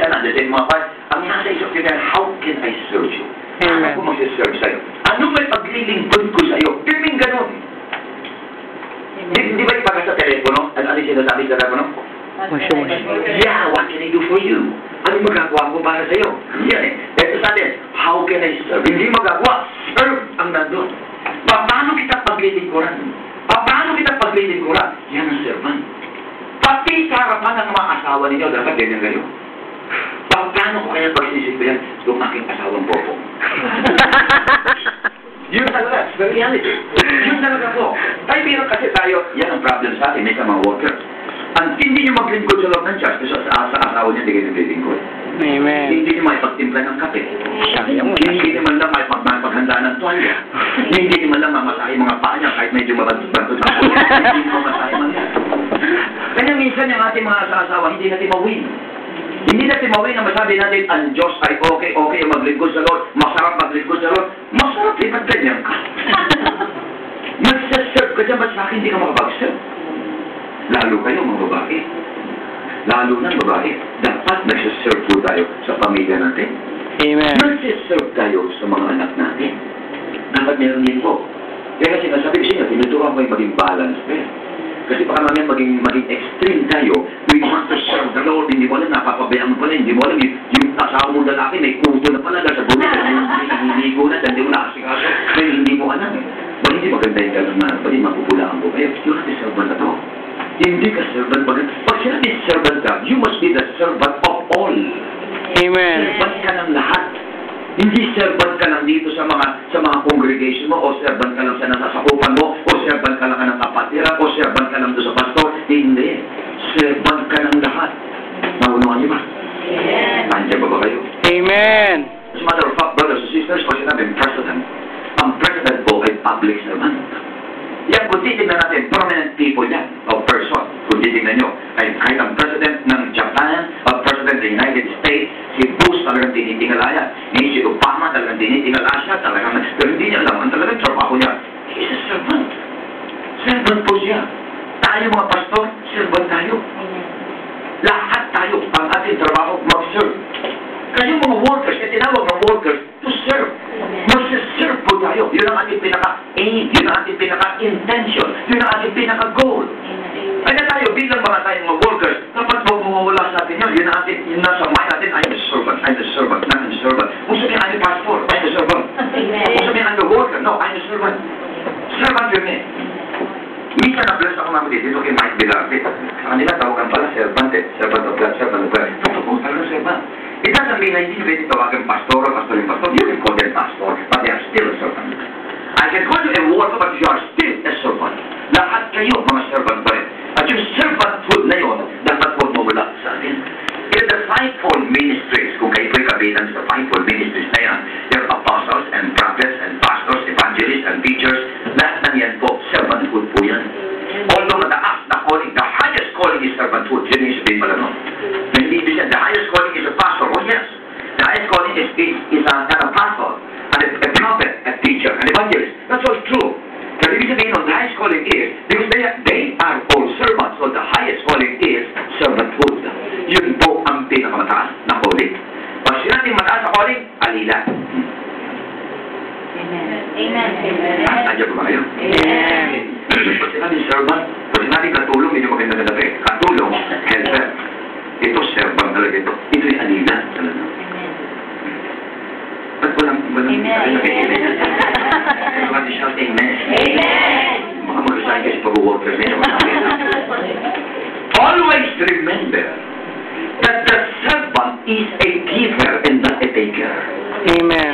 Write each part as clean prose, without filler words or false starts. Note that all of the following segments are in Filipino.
siya, nandiyan sa mga part, ang nasa isip ko yan, how can I serve you? Ano ko mag-serve sa'yo? Ano may paglilingkod ko sa'yo? Timing ganun. Di ba ipaga sa telepono? Ano sinasabi sa telepono? Yeah, what can I do for you? Ano magagawa ko para sa'yo? Yan eh. Ito sa atin, how can I serve? Hindi magagawa. Serve ang nandun. Paano kita paglilingkuran? Paano kita paglilingkuran? Yan ang servan. Pati sa harapan ng mga asawa ninyo, dapat ganyan kayo. Paano ko kaya pagsisipin yung aking asawang popo? Yun talaga, it's the reality. Yun talaga po. Ay, pero kasi tayo, yan ang problem sa atin, may sa mga workers. Ang hindi nyo maglingkod sa loob ng church, kasi sa asawa niya, hindi kayo naglilingkod. Amen. Hindi nyo maipagtimpla ng kape. Hindi nyo man lang maipaghandaan ng tuwalya. Hindi nyo man lang mamasahe mga paa niya, kahit medyo mabantos na po. Hindi nyo mamasahe man yan. Kaya minsan yung ating mga asawa, hindi natin mawin. Hindi natin mawin na masabi natin, ang Diyos ay okay maglingkod sa Lord, masarap maglingkod sa Lord. Masarap, di ba't ganyan ka? Magsaserve ka dyan, ba't sa akin hindi ka makapag-serve? Lalo kayo, mga babae. Lalo ng babae, dapat nagsaserve po tayo sa pamilya natin. Amen. Nagsaserve tayo sa mga anak natin. Dapat meron din po. Kaya kasi nasabi ko siya, tinuturuan ko yung maging balance. Kasi baka namin maging extreme tayo. We want to serve the Lord. Hindi mo alam, napapabayaan mo pala. Hindi mo alam, yung asawa mong lalaki, may kuto na pala sa bulo. Hindi ko na, hindi mo nakasikaso. Kaya hindi mo alam. Well, hindi maganda yung gano'n na, pwede mapupulaan po kayo. You're not a servant at all. Hindi ka servant. Pag sinabi servant ka, you must be the servant of all. Amen. Servant ka ng lahat. Hindi servant ka lang dito sa mga congregation mo, o servant ka lang sa nasasakupan mo, o servant ka lang ng kapatiran, o servant ka lang doon sa pastor. Hindi. Servant ka ng lahat. Naunuan niyo ba? Amen. Nandiyan ba kayo? Amen. As a matter of fact, brothers and sisters, pag sinabing president, ang president po ay public servant. Yan, kung titignan natin, prominent people yan, o person. Kung titignan nyo, kahit ang president ng Japan, ang president ng United States, si Bush talagang tinitingala yan. Si Obama talagang tinitingala siya, talagang, pero hindi niya alam, ang talagang trabaho niya, he's a servant. Servant po siya. Tayo mga pastor, servant tayo. Lahat tayo, ang ating trabaho, mag-serve. Kayong mga workers, kaya tinawag ng workers, to serve. Mag-serve po tayo. Yun ang ating pinaka-aim, yun ang ating pinaka-intention, yun ang ating pinaka-goal. Kaya tayo, bilang mga tayong mga workers, dapat mawawala sa atin yun. Yun ang ating, yun nasa mind natin, I'm a servant, I'm a servant, I'm a servant. Kung sabihin, I'm a pastor, I'm a servant. Kung sabihin, I'm a worker, no, I'm a servant. Servant yun eh. Minsan na-bless ako namin dito kay Mike Bilarte. Sa kanila, tawagan pala, servant eh. Servant of God, servant of God. Totoo, talagang servant. It doesn't mean na hindi nyo pwede tawagan pastor o pastoring pastor. You can call them pastor, but they are still a servant. I can call you a worker, but you are still a servant. Lahat kayo, mga servant pa rin. At yung servanthood na yun, dapat po mawala sa atin. In the fivefold ministries, kung kayo po'y kabilang sa fivefold ministries na yan, there are apostles and prophets and pastors, evangelists and teachers, lahat ng yan po, servanthood po yan. Although mataas na calling, the highest calling is servanthood. Yun yung sabihin pala nun. Hindi siya, the highest calling is a pastor. Oh yes, the highest calling is an apostle, a prophet, a teacher, an evangelist. That's all true. Pero ibig sabihin nun, the highest calling is, because they are all servants, so the highest calling is servanthood. Yun po ang pinakamataas na calling. Pag sinabing mataas na calling, alila. Amen. Amen. Nandiyan po ba kayo? Amen. Pag sinabing servant, pag sinabing katulong, hindi maganda na dapat. Katulong, helper. Ito, servant talaga ito. Ito yung alila talaga. Ba't walang Amen. Everybody shout amen. Amen. Mga mag-assign kasi pag-workers nito. Always remember that the servant is a giver and not a taker. Amen.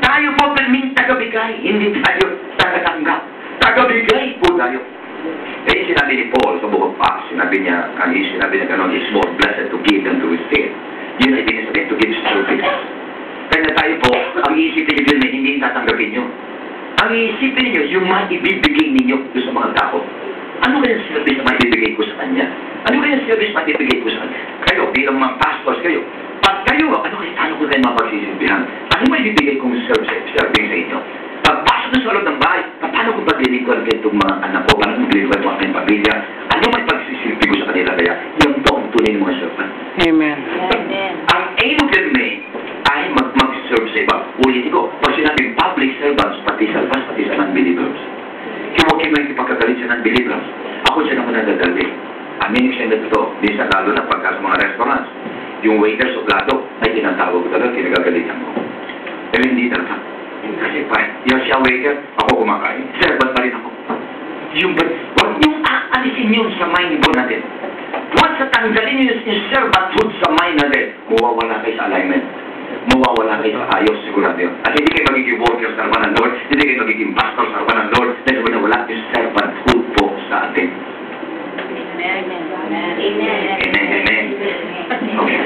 Tayo po palming tagabigay, hindi tayo tagatanggap. Tagabigay po tayo. Eh, sinabi ni Paul sa Book of Acts, sinabi niya gano'n, it's more blessed to give than to receive. Yun ay binisabihin, to give service. Kaya tayo po, ang iisipin niyo yun, hindi tatanggapin nyo. Ang iisipin niyo, yung maibibigay ninyo sa mga tao. Ano kaya service na maibibigay ko sa kanya? Ano kaya service na maibibigay ko sa kanya? Kayo, bilang mga pastors kayo, pag kayo, paano ko kayo mapagsisilbihan? Ano maibibigay kong serving sa inyo? Pagpasok na sa loob ng bahay, paano ko paglilingkuhan kayo itong mga anak ko? Paano ko paglilingkuhan itong aking pamilya? Ano may pagsisilbi ko sa kanila kaya? Yan po ang tunay ng mga servant. Amen. Amen. aim of the may ay mag-serve sa iba. Ulitin ko, pag sinabing public servants, pati sa non-believers. Huwag kayo makikipagkagalit sa non-believers. Ako dyan ako nadadali. Amin siya na ito. Minsan lalo na pagka sa mga restaurants, yung waiter suplado ay tinatawag ko talaga, kinagagalitan ko. Pero hindi talaga. Kasi pa, yung siya waiter, ako kumakain. Servant pa rin ako. Huwag niyong aalisin yun sa mind mo natin. Huwag sa tanggalin niyo yung servanthood sa mind natin. Mawawala kayo sa alignment. Mawawala kayo sa ayos, sigurado yun. At hindi kayo magiging workers sa harapan ng Lord, hindi kayo magiging pastor sa harapan ng Lord, dahil wala yung servanthood po sa atin. Amen. Amen. Amen. Okay.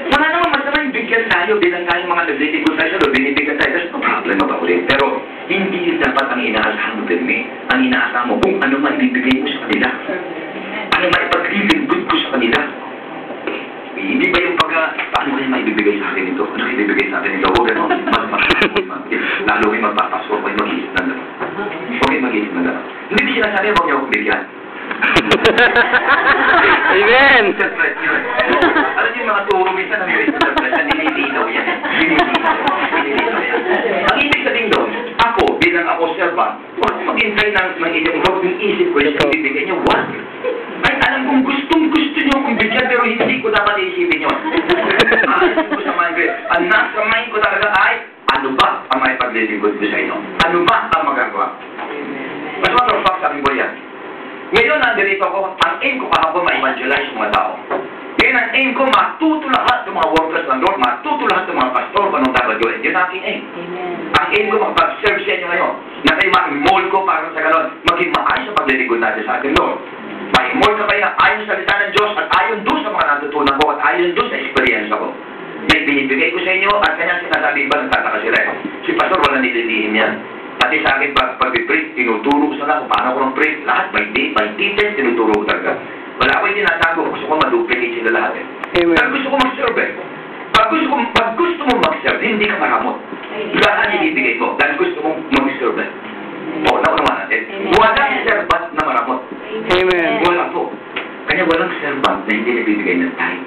Wala naman masama yung bigyan tayo bilang tayo mga nagtitigol tayo sa Lord, binibigyan tayo. There's no problem about it. Pero hindi yun dapat ang inaasahan mo din me. Ang inaasahan mo kung ano man ibibigay mo sa kanila. Ano man ipag-living good ko sa kanila. Hindi ba yung paano kaya maibibigay sa akin ito? Ano kaya ibibigay sa akin ito? Huwag gano'n. Lalo kayo magpapasok, huwag kayo mag-isip na gano'n. Huwag kayo mag-isip na gano'n. Hindi ba sinasabi, huwag niyo akong bigyan. Amen. Alam niyo yung mga turo minsan ng Mr. President, nililinaw yan. Nililinaw yan. Ang ibig sabihin doon, ako, bilang ako servant, huwag mag-intay ng yung isip ko yung bibigyan niyo. What? Ay, alam kong gustong-gusto niyo akong bigyan, pero hindi ko dapat isipin yun. Ang nasa mind ko talaga ay, ano ba ang may paglilingkod ko sa inyo? Ano ba ang magagawa? Mas matter of fact, sabi ko yan. Ngayon, nandito ako, ang aim ko kahapon ma-evangelize mga tao. Ngayon, ang aim ko, matuto lahat ng mga workers ng Lord, matuto lahat ng mga pastor, anong dapat gawin. Yun ang aking aim. Ang aim ko, mag-serve sa inyo ngayon. Na kayo ma-mold ko para sa ganon, maging maayos sa paglilingkod natin sa ating Lord. Ma-mold ka kayo ayon sa salita ng Diyos at ayon doon sa mga natutunan ko at ayon doon sa experience ko. May binibigay ko sa inyo at kanyang sinasabi ba, nagtataka sila. Si pastor, wala nililihim yan. Pati sa akin, pag-pray, tinuturo ko sila kung paano ko ng pray. Lahat, by details, tinuturo ko talaga. Wala ako yung tinatago. Gusto ko ma-duplicate sila lahat eh. Amen. Pero gusto ko mag-serve eh. Pag gusto mo mag-serve, hindi ka maramot. Lahat ibibigay mo dahil gusto mong mag-serve eh. O, nakunawa natin. Walang servant na maramot. Amen. Wala po. Kanya walang servant na hindi nabibigay ng time.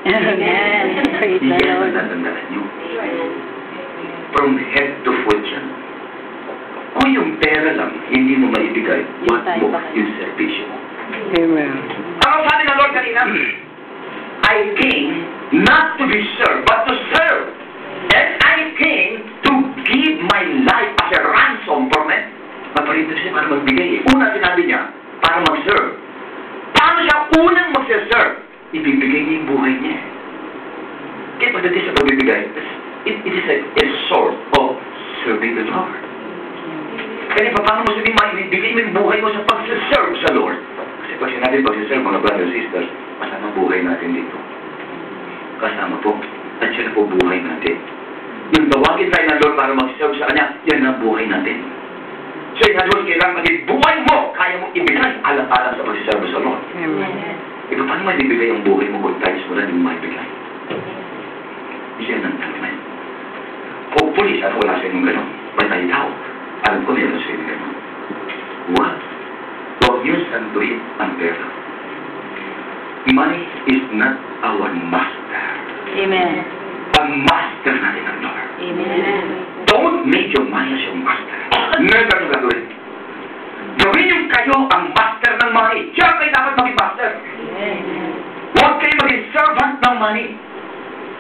Amen. Praise the Hindi yan Lord. natatandaan nyo. From head to foot yan. Kung yung pera lang, hindi mo maibigay, what mo yung servisyo mo. Amen. Ang sabi ng Lord kanina, I came not to be served, but to serve. And I came to give my life as a ransom for men. Maparito siya para magbigay eh. Una sinabi niya, para mag-serve. Paano siya unang mag-serve? Ibibigay niya yung buhay niya. Kaya pagdating sa pagbibigay, it is a sort of serving the Lord. Kaya paano mo sabihin, maibigay mo yung buhay mo sa pag-serve sa Lord? Kasi pag sinabi pag-serve, mga brothers and sisters, kasama buhay natin dito. Kasama po. At siya na po buhay natin. Yung tawagin tayo ng Lord para mag-serve sa Kanya, yan ang buhay natin. So, in other words, kailangan maging buhay mo, kaya mo ibigay alang-alang sa pag-serve sa Lord. Ito, paano mo ibigay ang buhay mo kung tayo mo lang yung maibigay? Yan ang tanong. Hopefully, sana wala sa inyong gano'n. May tayo tao. Alam ko meron sa inyo gano'n. What? Huwag niyo sanduin ang pera. Money is not our master. Amen. Ang master natin ang Lord. Amen. Don't make your money as your master. Never nyo gagawin. Gawin yung kayo ang master ng money. Siya kayo dapat maging master. Huwag kayo maging servant ng money.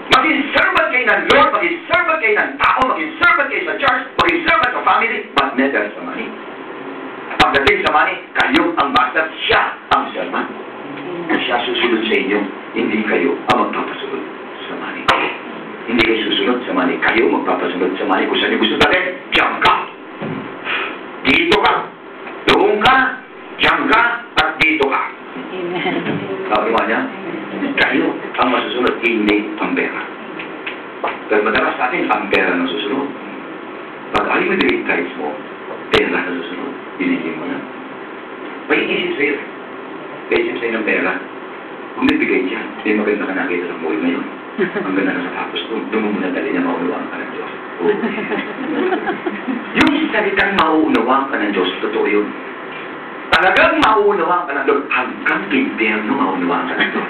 Maging servant kayo ng Lord, maging servant kayo ng tao, maging servant kayo sa church, maging servant sa family, but never sa money. Pagdating sa money, kayo ang master, siya ang servant. Siya susunod sa inyo, hindi kayo ang magpapasunod sa money. Hindi kayo susunod sa money, kayo magpapasunod sa money. Kung saan yung gusto natin, diyan ka. Dito ka. Doon ka, diyan ka, at dito ka. Amen. Sabi mo niya, kayo ang masusunod, hindi ang pera. Pero madalas sa atin, ang pera na susunod. Pag ayaw mo direct tithes mo, pera na susunod. Binigyan mo na. May isip sa'yo. May isip sa'yo ng pera. Kung bibigay dyan, hindi maganda ka nakita sa buhay ngayon. Ang ganda na sa tapos, doon mo muna dali niya maunawaan ka ng Diyos. Yung salitang maunawaan ka ng Diyos, totoo yun. Talagang maunawaan ka ng Diyos, hanggang pimpiyerno maunawaan ka ng Diyos.